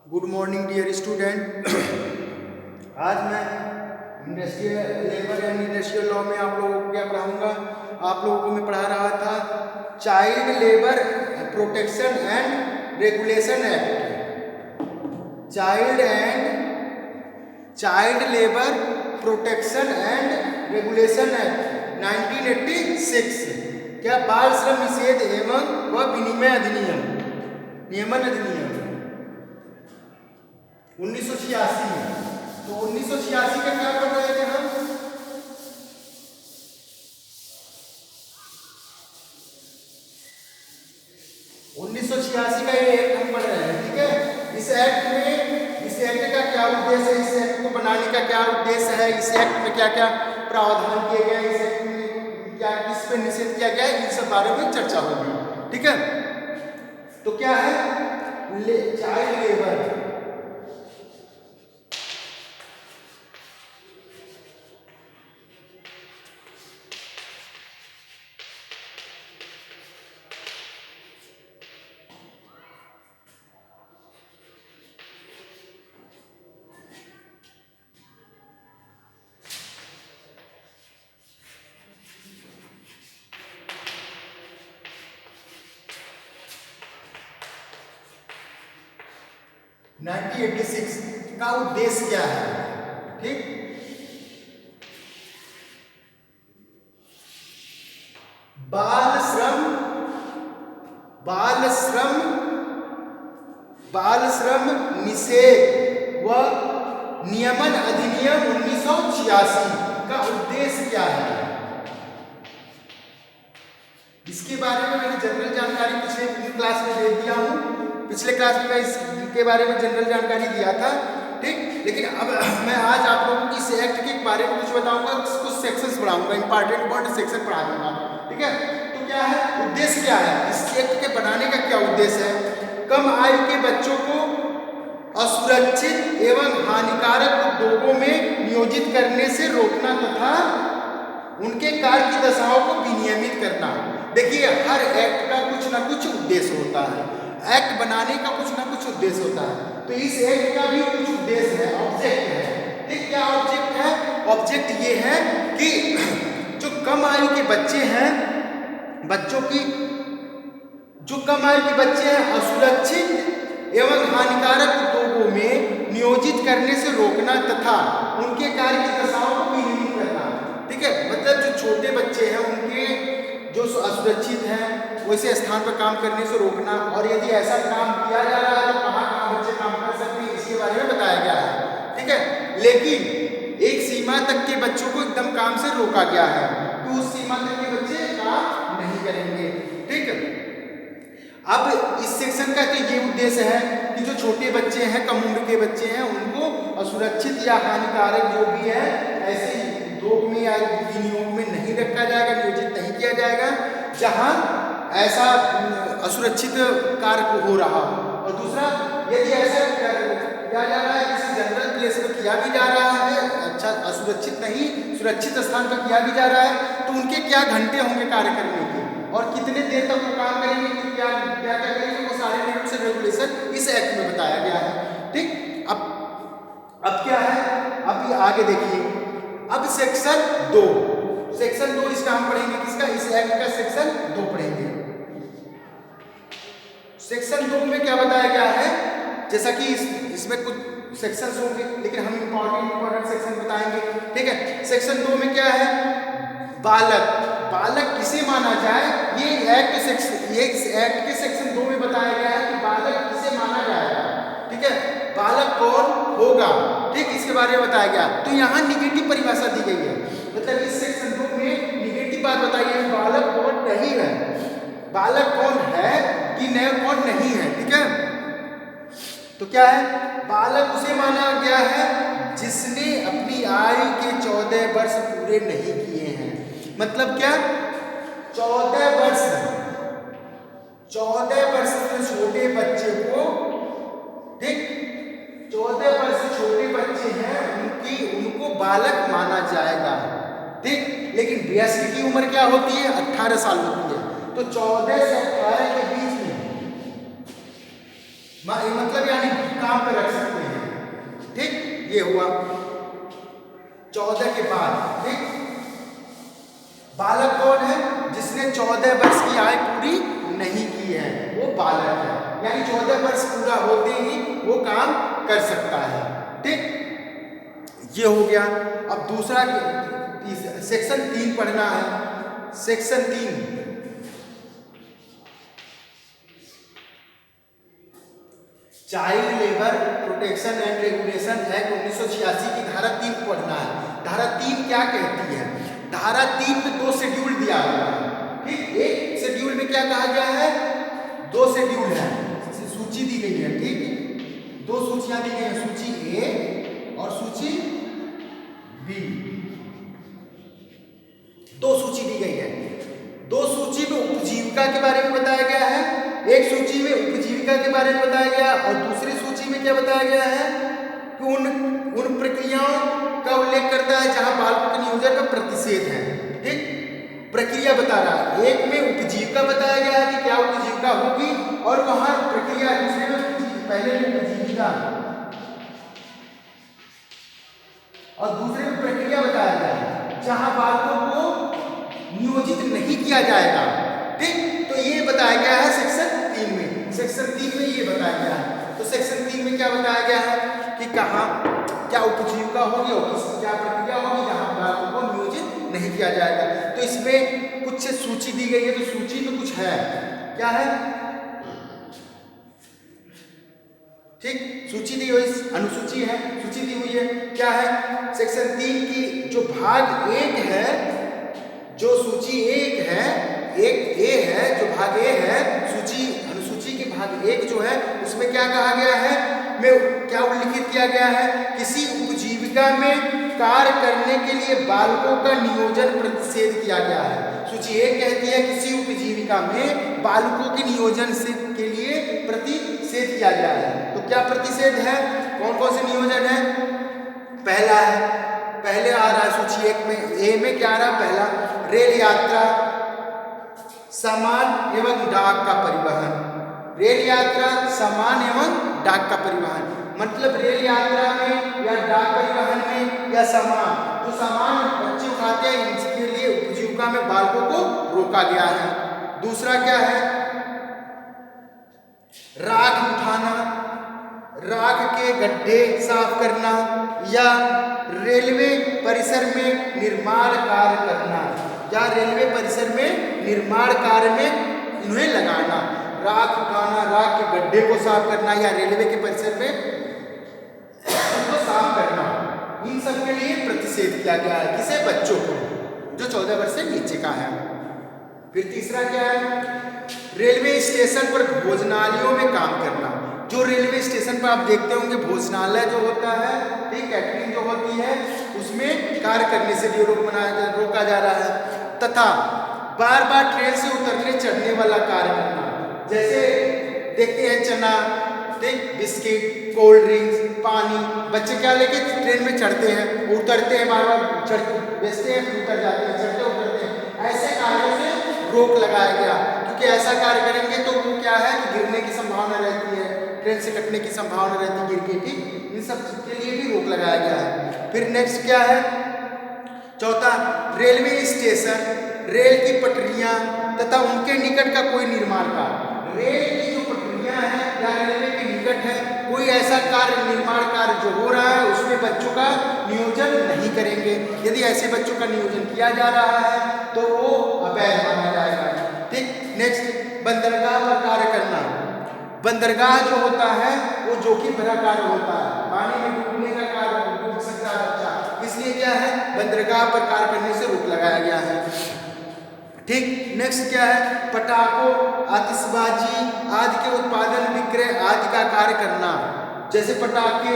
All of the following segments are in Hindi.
Good morning dear student. आज मैं industrial labour and industrial law में आप लोगों को क्या पढ़ाऊंगा। आप लोगों को मैं पढ़ा रहा था child labour protection and regulation act. Child labour protection and regulation act 1986। क्या बाल श्रम निषेध एवं व विनिमय अधिनियम नियमन अधिनियम 1986 में। तो 1986 का क्या पढ़ रहे थे हम? उन्नीस का ये एक्ट हम पढ़ रहे हैं, ठीक है। इस एक्ट का क्या उद्देश्य है, इस एक्ट को बनाने का क्या उद्देश्य है, इस एक्ट में क्या क्या प्रावधान किए गए, इस एक्ट में क्या किस पे निषेध किया गया है, इन सब बारे में चर्चा होगी, ठीक है। तो क्या है चाइल्ड लेबर। नाइनटीन 86 का उद्देश्य क्या है, ठीक। बाल श्रम निषेध व नियमन अधिनियम 1986 का उद्देश्य क्या है, इसके बारे में मैंने जनरल जानकारी पिछले क्लास में दे दिया हूं। पिछले क्लास में मैं इसके बारे में जनरल जानकारी दिया था, ठीक। लेकिन अब मैं आज आप लोगों को इस एक्ट के बारे में कुछ बताऊंगा, कुछ सेक्शंस पढ़ाऊंगा, इंपॉर्टेंट सेक्शन पढ़ा दूंगा, ठीक है। तो क्या है उद्देश्य, क्या है इस एक्ट के बनाने का क्या उद्देश्य है? कम आयु के बच्चों को असुरक्षित एवं हानिकारक उद्योगों में नियोजित करने से रोकना तथा उनके कार्य की दशाओं को विनियमित करना। देखिए हर एक्ट का कुछ ना कुछ उद्देश्य होता है, एक्ट बनाने का कुछ ना कुछ उद्देश्य होता है। तो इस एक्ट का भी कुछ उद्देश्य है, ऑब्जेक्ट है, ठीक। क्या ऑब्जेक्ट है? ऑब्जेक्ट ये है कि जो कम आयु के बच्चे हैं, जो कम आयु के बच्चे हैं असुरक्षित एवं हानिकारक उद्योगों में नियोजित करने से रोकना तथा उनके कार्य की दशाओं को विनियमित करना, ठीक है। मतलब जो छोटे बच्चे हैं उनके जो असुरक्षित हैं वैसे स्थान पर काम करने से रोकना, और यदि ऐसा काम किया जा रहा है तो कहाँ बच्चे काम कर सकते हैं इसके बारे में बताया गया है, ठीक है। लेकिन एक सीमा तक के बच्चों को एकदम काम से रोका गया है, तो उस सीमा तक के बच्चे काम नहीं करेंगे, ठीक है। अब इस सेक्शन का तो ये उद्देश्य है कि जो छोटे बच्चे हैं, कम उम्र के बच्चे हैं, उनको असुरक्षित या हानिकारक जो भी है ऐसे उद्योग में या विनियोग में नहीं रखा जाएगा, नियोजित नहीं किया जाएगा जहां ऐसा असुरक्षित कार्य हो रहा हो। और दूसरा, यदि ऐसा किया जा रहा है किसी जनरल प्लेस में किया भी जा रहा है, अच्छा असुरक्षित नहीं सुरक्षित स्थान पर किया भी जा रहा है, तो उनके क्या घंटे होंगे कार्य करने के और कितने देर तक वो काम करेंगे, क्या क्या क्या करेंगे, वो सारे रूल्स एंड रेगुलेशन इस एक्ट में बताया गया है, ठीक। अब क्या है, अब आगे देखिए। अब सेक्शन 2 इसका हम पढ़ेंगे, किसका? इस एक्ट का सेक्शन 2 पढ़ेंगे। सेक्शन 2 में क्या बताया गया है? जैसा कि इसमें कुछ सेक्शंस होंगे, लेकिन हम इंपॉर्टेंट सेक्शन बताएंगे, ठीक है। सेक्शन 2 में क्या है? बालक किसे माना जाए, ये एक्ट के सेक्शन 2 में बताया गया है कि बालक किसे माना जाएगा, ठीक है। बालक कौन होगा, ठीक, इसके बारे में बताया गया। तो यहाँ निगेटिव परिभाषा दी गई है, मतलब इस सेक्शन 2 में निगेटिव बात बताई है, बालक कौन नहीं है, बालक कौन है कि कौन नहीं है, ठीक है। तो क्या है? बालक उसे माना गया है जिसने अपनी आयु के 14 वर्ष पूरे नहीं किए हैं। मतलब क्या? 14 वर्ष से छोटे बच्चे को, ठीक, 14 वर्ष से छोटे बच्चे हैं उनको बालक माना जाएगा, ठीक। लेकिन वयस्क की उम्र क्या होती है? 18 साल होती है। तो 14 से 18 के बीच में मतलब यानी काम पे रख सकते हैं। ठीक, ये हुआ 14 के बाद। ठीक, बालक कौन है? जिसने 14 वर्ष की आयु पूरी नहीं की है, वो बालक है, यानी 14 वर्ष पूरा होते ही वो काम कर सकता है। ठीक, ये हो गया। अब दूसरा सेक्शन 3 पढ़ना है। Section 3 child labour protection and regulation act 1986 की धारा 3 पढ़ना है। धारा 3 क्या कहती है? धारा 3 में 2 शेड्यूल दिया हुआ है। ठीक, एक शेड्यूल में क्या कहा गया है? 2 शेड्यूल है, सूची दी गई है। ठीक, 2 सूचियां दी गई हैं, सूची ए और सूची बी। 2 सूची दी गई है। 2 सूची में उपजीविका के बारे में बताया गया है, एक सूची में उपजीविका के बारे में बताया गया और दूसरी सूची में क्या बताया गया है कि उन प्रक्रियाओं का उल्लेख करता है जहां बालकों के नियोजन का प्रतिषेध है। ठीक, प्रक्रिया बता रहा है। एक में उपजीविका बताया गया है कि क्या उपजीविका होगी, और वहां प्रक्रिया दूसरे में पहले में उपजीविका और दूसरे में प्रक्रिया बताया गया है जहां बालकों को नियोजित नहीं किया जाएगा। ठीक, तो ये बताया गया है सेक्शन 3 में। सेक्शन 3 में ये बताया गया है। तो सेक्शन 3 में क्या बताया गया है कि कहाँ क्या उपजीविका होगी और क्या प्रक्रिया होगी जहां बालकों को नियोजित नहीं किया जाएगा। तो इसमें कुछ सूची दी गई है, तो सूची में कुछ है, क्या है? ठीक, सूची दी हुई, अनुसूची है, सूची दी हुई है। क्या है? सेक्शन 3 की जो भाग 1 है, जो सूची 1 है, एक ए है, जो भाग ए है, सूची अनुसूची के भाग 1 जो है, उसमें क्या कहा गया है, में क्या उल्लिखित किया गया है? किसी उपजीविका में कार्य करने के लिए बालकों का नियोजन प्रतिषेध किया गया है। सूची 1 कहती है किसी उपजीविका में बालकों के नियोजन से के लिए प्रतिषेध किया गया है। तो क्या प्रतिषेध है? कौन कौन से नियोजन है? पहला है, पहले आ रहा है सूची 1 में, ए में क्या आ रहा है? पहला, रेल यात्रा, सामान एवं डाक का परिवहन। रेल यात्रा, सामान एवं डाक का परिवहन, मतलब रेल यात्रा में या डाक परिवहन में या सामान, जो सामान बच्चे उठाते हैं, इनके लिए उपजीविका में बालकों को रोका गया है। दूसरा क्या है? राख उठाना, राख के गड्ढे साफ करना या रेलवे परिसर में निर्माण कार्य करना, या रेलवे परिसर में निर्माण कार्य में इन्हें लगाना। राख उठाना, राख के गड्ढे को साफ करना या रेलवे के परिसर में उनको साफ करना, इन सब के लिए प्रतिषेध किया गया है। किसे? बच्चों को जो 14 वर्ष से नीचे का है। फिर तीसरा क्या है? रेलवे स्टेशन पर भोजनालयों में काम करना। जो रेलवे स्टेशन पर आप देखते होंगे भोजनालय जो होता है, ठीक, कैटरिंग जो होती है, उसमें कार्य करने से भी रोका जा रहा है। तथा बार बार ट्रेन से उतरने चढ़ने वाला कार्य करना, जैसे देखते हैं चना, ठीक, बिस्किट, कोल्ड ड्रिंक्स, पानी, बच्चे क्या लेके ट्रेन में चढ़ते हैं, उतरते हैं, बार बार बेचते हैं, फिर उतर जाते हैं, चढ़ते उतरते हैं। ऐसे कार्यों से रोक लगाया गया, क्योंकि ऐसा कार्य करेंगे तो वो क्या है कि गिरने की संभावना रहती है, ट्रेन से कटने की संभावना रहती है, गिर के, ठीक, इन सब के लिए भी रोक लगाया गया है। फिर नेक्स्ट क्या है? चौथा, रेलवे स्टेशन, रेल की पटरियां तथा उनके निकट का कोई निर्माण कार्य। रेल की जो पटरियां हैं या रेलवे के निकट है, कोई ऐसा कार्य, निर्माण कार्य जो हो रहा है, उसमें बच्चों का नियोजन नहीं करेंगे। यदि ऐसे बच्चों का नियोजन किया जा रहा है तो वो अवैध माना जाएगा। ठीक, नेक्स्ट, बंदरगाह पर कार्य करना। बंदरगाह जो होता है वो जोखिम भरा कार्य होता है, पानी में डूबने का कार्य, डूब सकता है बच्चा, इसलिए क्या है, बंदरगाह पर कार्य करने से रोक लगाया गया है। ठीक, नेक्स्ट क्या है? पटाखों, आतिशबाजी आदि के उत्पादन, विक्रय आदि का कार्य करना, जैसे पटाखे,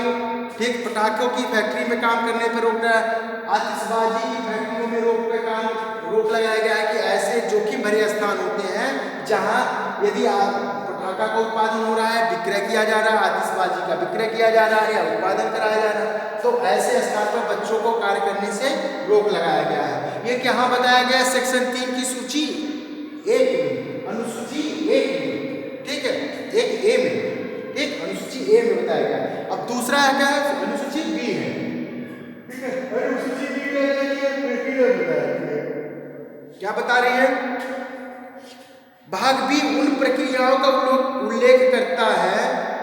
ठीक, पटाखों की फैक्ट्री में काम करने पर रोक रहा है, आतिशबाजी की फैक्ट्रियों में रोक लगाया गया है कि ऐसे जोखिम भरे स्थान होते हैं जहां यदि पटाखा का उत्पादन हो रहा है, विक्रय किया जा रहा है, आतिशबाजी का विक्रय किया जा रहा है या उत्पादन कराया जा रहा है, तो ऐसे स्थान पर बच्चों को कार्य करने से रोक लगाया गया है। ये क्या बताया गया है? सेक्शन 3 की सूची 1 में, अनुसूची 1 में, ठीक है, 1 ए में, ठीक, अनुसूची ए में बताया गया। अब दूसरा है क्या है, अनुसूची बी है, ठीक है। अनुसूची बी में प्रक्रिया बताया, क्या बता रही है, भाग बी उन प्रक्रियाओं का उल्लेख करता है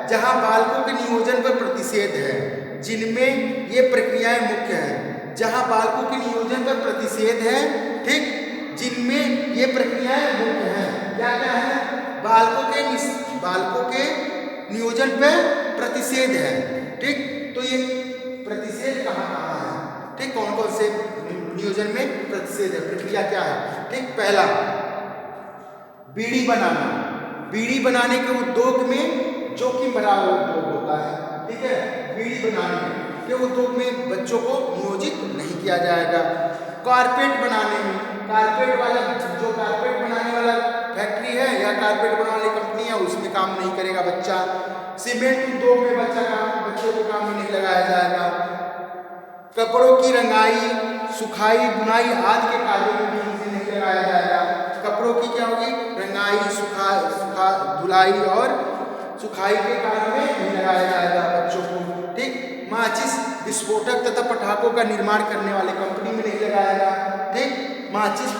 जहां बालकों के नियोजन पर प्रतिषेध है, जिनमें ये प्रक्रियाएं मुख्य हैं, जहां बालकों के नियोजन पर प्रतिषेध है, ठीक, जिनमें ये प्रक्रियाएं मुख्य हैं। क्या क्या है, बालकों के नियोजन पर प्रतिषेध है, ठीक। तो ये प्रतिषेध कहाँ कहाँ है, ठीक, कौन कौन से नियोजन में प्रतिषेध है, प्रक्रिया क्या है, ठीक। पहला, बीड़ी बनाना, बीड़ी बनाने के उद्योग में जोखिम भरा उद्योग होता है, ठीक है। बीड़ी बनाने के उद्योग में बच्चों को नियोजित नहीं किया जाएगा। कारपेट बनाने में, कारपेट वाला जो कारपेट बनाने वाला फैक्ट्री है या कारपेट बनाने वाली कंपनी है, उसमें काम नहीं करेगा बच्चा। सीमेंट उद्योग में बच्चों को काम में नहीं लगाया जाएगा। कपड़ों की रंगाई, सुखाई, बुनाई आदि के कार्यों में भी इसे नहीं लगाया जाएगा। कपड़ों की क्या होगी, रंगाई, धुलाई और सुखाई के कार्य में नहीं लगाया जाएगा बच्चों को, ठीक। माचिस, विस्फोटक तथा पटाखों का निर्माण करने वाले कंपनी में नहीं लगाएगा, ठीक। माचिस,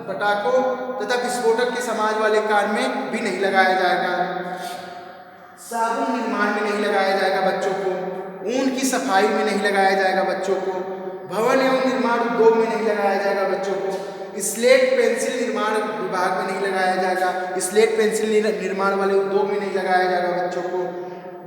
पटाखों तथा विस्फोटक के समाज वाले कार्य में भी नहीं लगाया जाएगा। साबुन निर्माण में नहीं लगाया जाएगा बच्चों को। ऊन की सफाई में नहीं लगाया जाएगा बच्चों को। भवन एवं निर्माण उद्योग में नहीं लगाया जाएगा बच्चों को। स्लेट पेंसिल निर्माण विभाग में नहीं लगाया जाएगा। स्लेट पेंसिल निर्माण वाले उद्योग में नहीं लगाया जाएगा बच्चों को।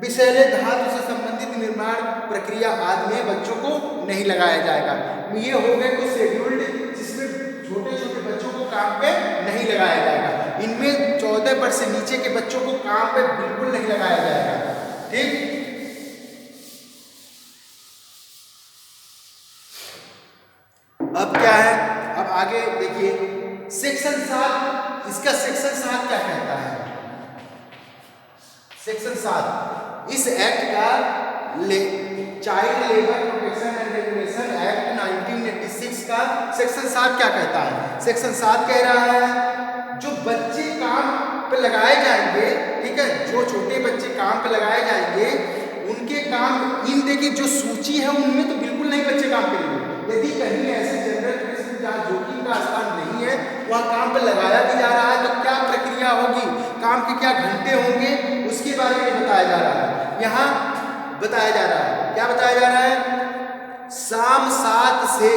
विषैले धातु से संबंधित निर्माण प्रक्रिया आदि में बच्चों को नहीं लगाया जाएगा। ये हो गए कुछ शेड्यूल्ड जिसमें छोटे छोटे बच्चों को काम पे नहीं लगाया जाएगा। इनमें 14 वर्ष से नीचे के बच्चों को काम पे बिल्कुल नहीं लगाया जाएगा, ठीक। अब क्या है, अब आगे देखिए सेक्शन 7, इसका सेक्शन 7 क्या कहता है। सेक्शन 7 इस एक्ट का child labour protection and regulation act 1986 का सेक्शन 7 क्या कहता है। सेक्शन 7 कह रहा है जो बच्चे काम पे लगाए जाएंगे, ठीक है, जो छोटे बच्चे काम पे लगाए जाएंगे उनके काम इन देखिए जो सूची है उनमें तो बिल्कुल नहीं बच्चे काम करेंगे। यदि कहीं ऐसे जनरल प्लेस जहाँ जोखिम का स्थान नहीं है वहाँ काम पे लगाया भी जा रहा है तो क्या प्रक्रिया होगी, काम के क्या घंटे होंगे, उसके बारे में बताया जा रहा है। यहाँ बताया जा रहा है, क्या बताया जा रहा है, शाम 7 से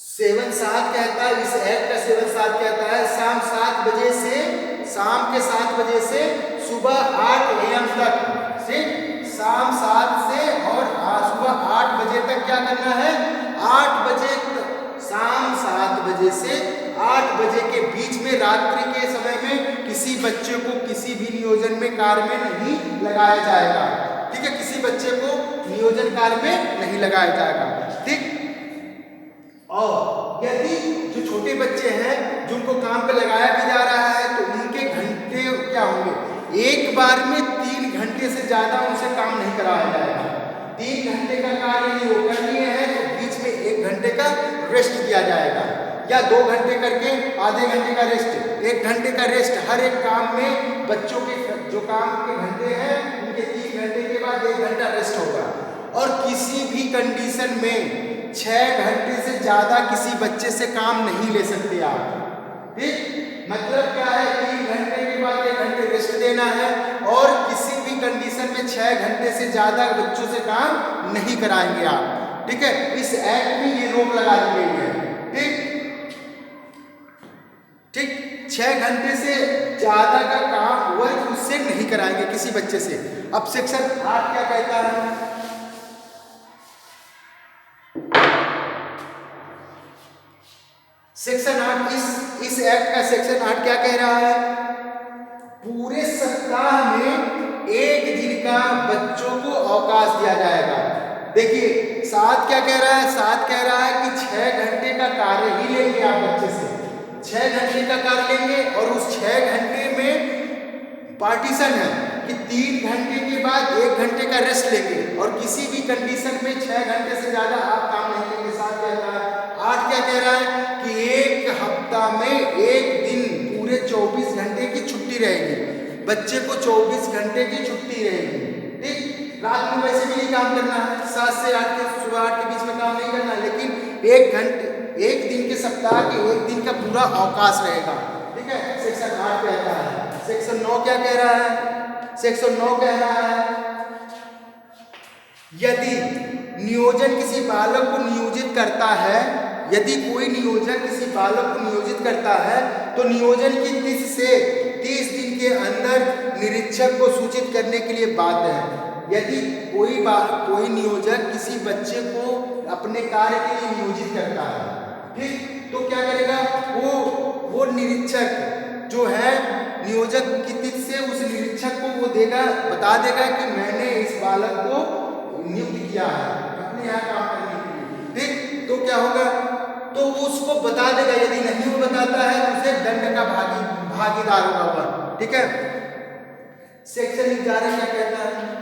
सेवन 7 कहता है, इस एक्ट का 7 कहता है शाम 7 बजे से शाम के 7 बजे से सुबह 8 AM तक, ठीक, शाम 7 से और सुबह 8 बजे तक क्या करना है, 8 बजे शाम 7 बजे से 8 बजे के बीच में रात्रि के समय में किसी बच्चे को किसी भी नियोजन में कार्य में नहीं लगाया जाएगा, ठीक है, किसी बच्चे को नियोजन कार्य में नहीं लगाया जाएगा, ठीक। और यदि जो छोटे बच्चे हैं जिनको काम पे लगाया भी जा रहा है तो उनके घंटे क्या होंगे, एक बार में 3 घंटे से ज्यादा उनसे काम नहीं कराया जाएगा। 3 घंटे का कार्य यदि वो कर लिए हैं तो बीच में 1 घंटे का रेस्ट दिया जाएगा, या 2 घंटे करके आधे घंटे का रेस्ट, 1 घंटे का रेस्ट हर एक काम में। बच्चों के जो काम के घंटे हैं उनके 3 घंटे के बाद 1 घंटा रेस्ट होगा। और किसी भी कंडीशन में 6 घंटे से ज्यादा किसी बच्चे से काम नहीं ले सकते आप, ठीक। मतलब क्या है, 3 घंटे के बाद 1 घंटे रेस्ट देना है और किसी भी कंडीशन में 6 घंटे से ज्यादा बच्चों से काम नहीं कराएंगे आप, ठीक है। इस एक्ट में ये रोक लगा दी गई है, ठीक। 6 घंटे से ज्यादा का काम वर्क उससे नहीं कराएंगे किसी बच्चे से। अब सेक्शन 8 क्या कहता है, सेक्शन 8 इस एक्ट का सेक्शन 8 क्या कह रहा है, पूरे सप्ताह में 1 दिन का बच्चों को अवकाश दिया जाएगा। देखिए 7 क्या कह रहा है, 7 कह रहा है कि 6 घंटे का कार्य ही लेंगे आप बच्चे से, 6 घंटे का कार्य लेंगे और उस 6 घंटे में पार्टीशन है कि 3 घंटे के बाद 1 घंटे का रेस्ट लेंगे और किसी भी कंडीशन में 6 घंटे से ज़्यादा आप काम नहीं लेंगे। 7 कहता है। 8 क्या कह रहा है कि एक हफ्ता में एक दिन पूरे 24 घंटे की छुट्टी रहेगी। बच्चे को 24 घंटे की छुट्टी रहेगी। ठीक, रात में वैसे भी नहीं काम करना है, 7 से 8 के सुबह 8 के बीच में काम नहीं करना है, लेकिन 1 घंटे एक दिन के सप्ताह के एक दिन का पूरा अवकाश रहेगा। ठीक है, सेक्शन 8 कहता है। सेक्शन 9 क्या कह रहा है? सेक्शन 9 कह रहा है यदि नियोजन किसी बालक को नियोजित करता है, यदि कोई नियोजन किसी बालक को नियोजित करता है तो नियोजन की तिथि से 30 दिन के अंदर निरीक्षक को सूचित करने के लिए बाध्य है। यदि कोई नियोजक किसी बच्चे को अपने कार्य के लिए नियोजित करता है, ठीक, तो क्या करेगा वो निरीक्षक जो है नियोजक की तिथि से उस निरीक्षक को वो देगा, बता देगा कि मैंने इस बालक को नियुक्त किया है अपने यहाँ काम करने के लिए। ठीक, तो क्या होगा, तो वो उसको बता देगा। यदि नहीं वो बताता है तो उसे दंड का भागीदार होगा। ठीक है, सेक्शन 11 क्या कहता है?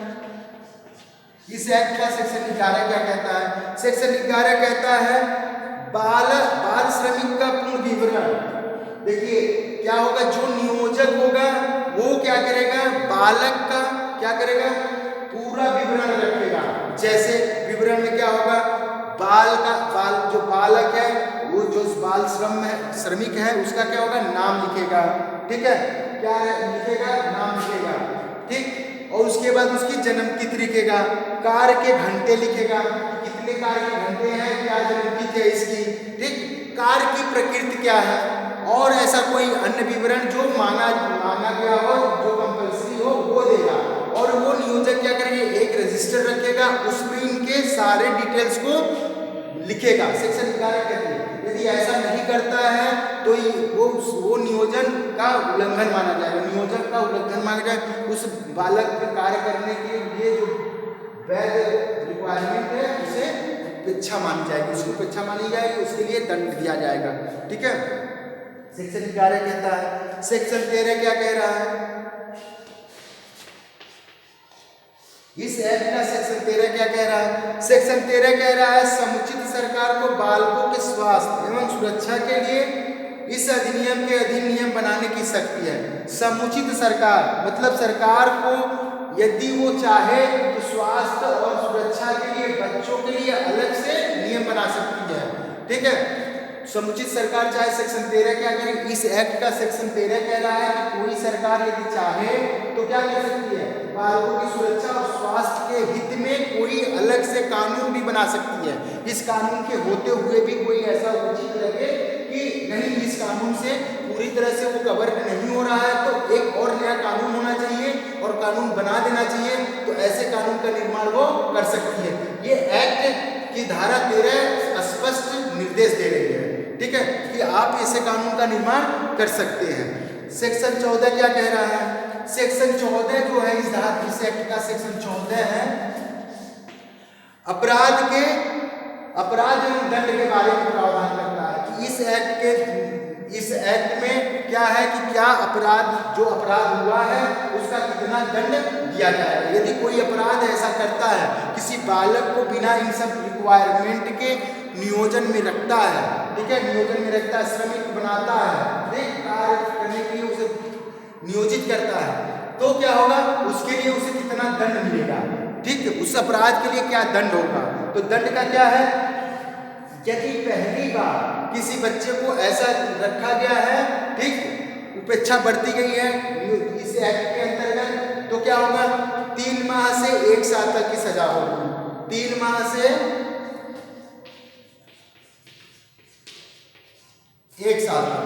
इस एक्ट का सेक्शन 11 क्या कहता है? सेक्शन 11 कहता है बाल श्रमिक का पूर्ण विवरण। देखिए क्या होगा, जो नियोजक होगा वो क्या करेगा, बालक का क्या करेगा, पूरा विवरण रखेगा। जैसे विवरण में क्या होगा, जो बालक है वो जो बाल श्रमिक है उसका क्या होगा, नाम लिखेगा। ठीक है, क्या लिखेगा, नाम लिखेगा। ठीक, और उसके बाद उसकी जन्म तिथि लिखेगा, कार्य के घंटे लिखेगा, कितने कार्य के घंटे हैं, क्या जन्म तिथि है इसकी। ठीक, कार्य की प्रकृति क्या है, और ऐसा कोई अन्य विवरण जो मांगा गया हो, जो कंपल्सरी हो वो देगा। और वो नियोजक क्या करेंगे, एक रजिस्टर रखेगा, उसमें इनके सारे डिटेल्स को लिखेगा। सेक्शन 11 कहते हैं यदि ऐसा नहीं करता है तो वो नियोजन का उल्लंघन माना जाएगा, नियोजक का उल्लंघन माना जाएगा। उस बालक के कार्य करने के लिए जो वैध रिक्वायरमेंट है उसे उपेक्षा मानी जाएगी, उसको उपेक्षा मानी जाएगी, उसके लिए दंड दिया जाएगा। ठीक है, सेक्शन 11 कहता है। सेक्शन 13 क्या कह रहा है? इस एक्ट का सेक्शन 13 क्या कह रहा है? सेक्शन 13 कह रहा है समुचित सरकार को बालकों के स्वास्थ्य एवं सुरक्षा के लिए इस अधिनियम के अधीन नियम बनाने की शक्ति है। समुचित सरकार मतलब सरकार को यदि वो चाहे तो स्वास्थ्य और सुरक्षा के लिए बच्चों के लिए अलग से नियम बना सकती है। ठीक है, समुचित सरकार चाहे। सेक्शन 13 क्या करेगी? इस एक्ट का सेक्शन 13 कह रहा है कि कोई सरकार यदि चाहे तो क्या कर सकती है, बालकों की सुरक्षा और स्वास्थ्य के हित में कोई अलग से कानून भी बना सकती है। इस कानून के होते हुए भी कोई ऐसा उचित लगे कि नहीं, इस कानून से पूरी तरह से वो कवर नहीं हो रहा है तो एक और नया कानून होना चाहिए और कानून बना देना चाहिए, तो ऐसे कानून का निर्माण वो कर सकती है। ये एक्ट की धारा 13 स्पष्ट निर्देश दे रही है। ठीक है, कि आप ऐसे कानून का निर्माण कर सकते हैं। सेक्शन 14 क्या कह रहा है? सेक्शन 14 जो है इस एक्ट का सेक्शन 14 है अपराध एवं दंड के बारे में प्रावधान करता है कि इस एक्ट में क्या है कि क्या जो अपराध हुआ है उसका कितना दंड दिया जाएगा। यदि कोई अपराध ऐसा करता है, किसी बालक को बिना इन सब रिक्वायरमेंट के नियोजन में रखता है, ठीक है, नियोजन में रखता है, श्रमिक बनाता है, कार्य करने के लिए उसे नियोजित करता है, तो क्या होगा, उसके लिए उसे कितना दंड मिलेगा। ठीक, उस अपराध के लिए क्या दंड होगा? तो दंड का क्या है, यदि पहली बार किसी बच्चे को ऐसा रखा गया है, ठीक, उपेक्षा बरती गई है इस एक्ट के अंतर्गत, तो क्या होगा, 3 माह से 1 साल तक की सजा होगी। 3 माह से 1 साल तक,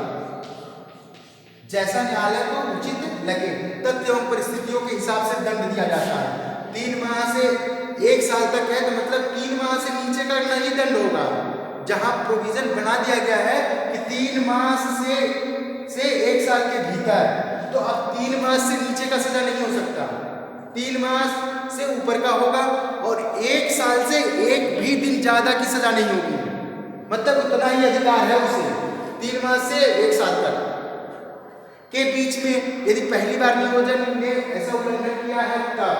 जैसा न्यायालय को उचित लगे, तथ्य एवं परिस्थितियों के हिसाब से दंड दिया जाता है। 3 माह से 1 साल तक है तो मतलब 3 माह से नीचे का नहीं दंड होगा। जहां प्रोविजन बना दिया गया है कि 3 माह से 1 साल के भीतर, तो अब 3 माह से नीचे का सजा नहीं हो सकता, 3 माह से ऊपर का होगा, और 1 साल से 1 भी दिन ज्यादा की सजा नहीं होगी, मतलब उतना ही अधिकार है उसे 3 माह से 1 साल तक। के बीच में यदि पहली बार नियोजन ने ऐसा उल्लंघन किया है तब,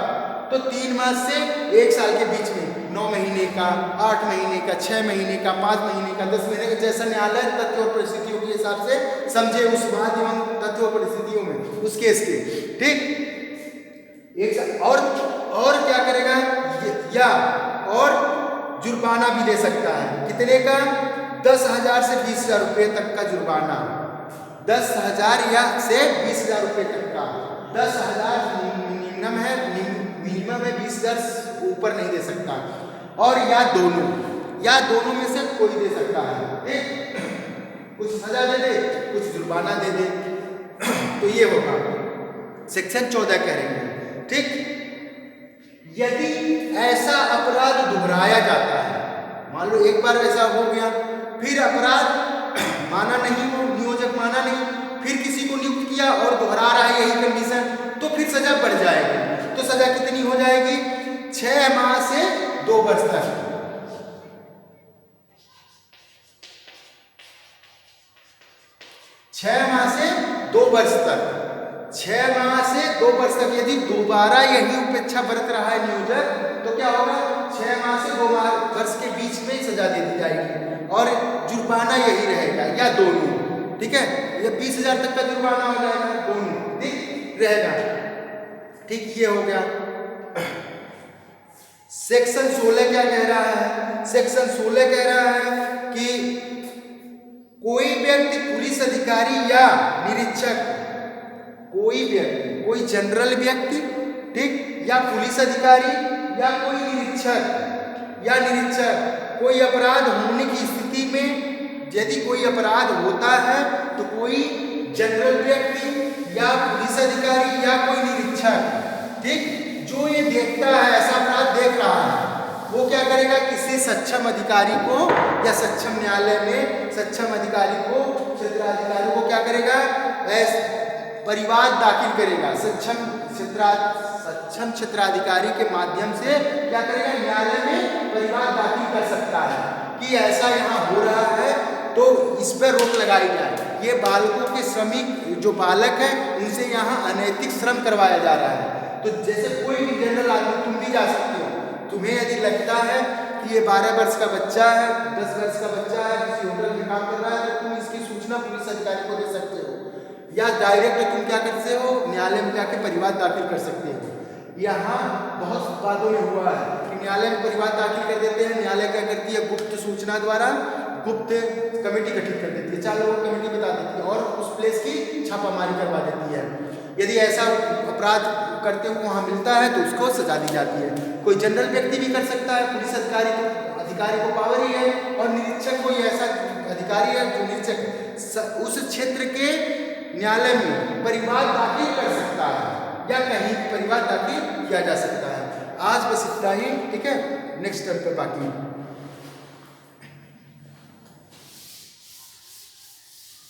तो 3 मास से 1 साल के बीच में 9 महीने का, 8 महीने का, 6 महीने का, 5 महीने का, 10 महीने का, जैसा न्यायालय तथ्य और परिस्थितियों के हिसाब से समझे उस वाद एवं तथ्य और परिस्थितियों में उस केस के, ठीक। एक और क्या करेगा या और जुर्माना भी दे सकता है। कितने का? 10,000 से 20,000 रुपये तक का जुर्माना। 10,000 या से 20,000 रुपये तक का। 10,000 निम्नम है, मिनिमम है, 20,000 ऊपर नहीं दे सकता। और या दोनों में से कोई दे सकता है, ठीक। कुछ सजा दे दे, कुछ जुर्माना दे दे। तो ये होगा सेक्शन 14 करेंगे, ठीक। यदि ऐसा अपराध दोहराया जाता है, मान लो एक बार ऐसा हो गया, फिर अपराध माना नहीं, वो नियोजक माना नहीं, फिर किसी को नियुक्त किया और दोहरा रहा है यही कंडीशन, तो फिर सजा बढ़ जाएगी। तो सजा कितनी हो जाएगी? 6 माह से 2 वर्ष तक। 6 माह से 2 वर्ष तक। 6 माह से 2 वर्ष तक यदि दोबारा यही उपेक्षा बरत रहा है नियोजक, तो क्या होगा? 6 माह से 2 वर्ष के बीच में सजा दे दी जाएगी और जुर्माना यही रहेगा या दोनों, ठीक है। ये 20,000 तक का जुर्माना हो जाएगा, दोनों ठीक रहेगा, ठीक। ये हो गया। सेक्शन 16 क्या कह रहा है? सेक्शन 16 कह रहा है कि कोई व्यक्ति पुलिस अधिकारी या निरीक्षक, कोई व्यक्ति, कोई जनरल व्यक्ति, ठीक, या पुलिस अधिकारी या कोई निरीक्षक कोई अपराध होने की स्थिति में, यदि कोई अपराध होता है तो कोई जनरल व्यक्ति या पुलिस अधिकारी या कोई निरीक्षक, ठीक, जो ये देखता है, ऐसा अपराध देख रहा है, वो क्या करेगा? किसी सक्षम अधिकारी को या सक्षम न्यायालय में सक्षम अधिकारी को, क्षेत्राधिकारी को क्या करेगा? परिवाद दाखिल करेगा। सक्षम क्षेत्राधिकारी के माध्यम से क्या करेगा? न्यायालय में परिवाद दाखिल कर सकता है कि ऐसा यहाँ हो रहा है, तो इस पर रोक लगाई जाए। ये बालकों के श्रमिक जो बालक हैं, उनसे यहाँ अनैतिक श्रम करवाया जा रहा है। तो जैसे कोई भी जनरल आदमी, तुम भी जा सकते हो। तुम्हें यदि लगता है कि ये 12 वर्ष का बच्चा है, 10 वर्ष का बच्चा है, किसी होटल में काम कर रहा है, तो तुम इसकी सूचना पुलिस अधिकारी को दे सकते हो, या डायरेक्ट तुम क्या करते हो? न्यायालय में जाके परिवाद दाखिल कर सकते हो। यहाँ बहुत बातों में हुआ है कि न्यायालय में परिवाद दाखिल कर देते हैं, न्यायालय क्या करती है? गुप्त सूचना द्वारा गुप्त कमेटी गठित कर देती है, 4 लोगों की कमेटी बता देती है और उस प्लेस की छापामारी करवा देती है। यदि ऐसा अपराध करते हुए वहाँ मिलता है तो उसको सजा दी जाती है। कोई जनरल व्यक्ति भी कर सकता है, पुलिस अधिकारी को पावर ही है, और निरीक्षक कोई ऐसा अधिकारी है जो निरीक्षक उस क्षेत्र के न्यायालय में परिवाद दाखिल कर सकता है या कहीं परिवाद दाखिल किया जा सकता है। आज बस इतना ही, ठीक है। नेक्स्ट टर्म पे बाकी